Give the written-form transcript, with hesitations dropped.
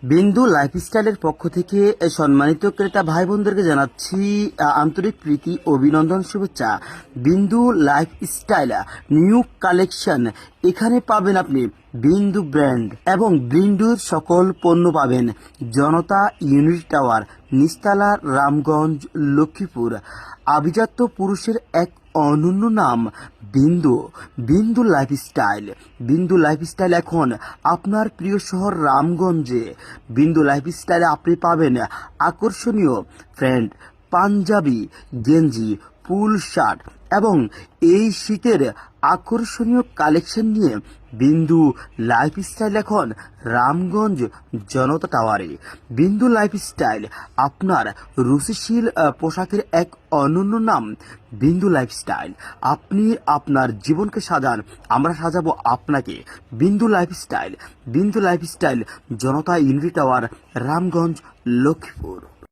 বিন্দু লাইফস্টাইলের পক্ষ থেকে সম্মানিত ক্রেতা ভাই বোনদেরকে জানাচ্ছি আন্তরিক প্রীতি অভিনন্দন শুভেচ্ছা। বিন্দু লাইফস্টাইল নিউ কালেকশন, এখানে পাবেন আপনি বিন্দু ব্র্যান্ড এবং বিন্দুর সকল পণ্য পাবেন। জনতা ইউনিট টাওয়ার, নিস্তালা, রামগঞ্জ, লক্ষ্মীপুর। আভিজাত্য পুরুষের এক অনন্য নাম বিন্দু। বিন্দু লাইফস্টাইল। বিন্দু লাইফস্টাইল এখন আপনার প্রিয় শহর রামগঞ্জে। বিন্দু লাইফস্টাইলে আপনি পাবেন আকর্ষণীয় প্যান্ট, পাঞ্জাবি, গেঞ্জি, ফুল শার্ট এবং এই শীতের আকর্ষণীয় কালেকশন নিয়ে বিন্দু লাইফস্টাইল এখন রামগঞ্জ জনতা টাওয়ারে। বিন্দু লাইফস্টাইল আপনার রুচিশীল পোশাকের এক অনন্য নাম বিন্দু লাইফস্টাইল। আপনি আপনার জীবনকে সাজান, আমরা সাজাবো আপনাকে। বিন্দু লাইফস্টাইল। বিন্দু লাইফস্টাইল, জনতা ইউনিটি টাওয়ার, রামগঞ্জ, লক্ষ্মীপুর।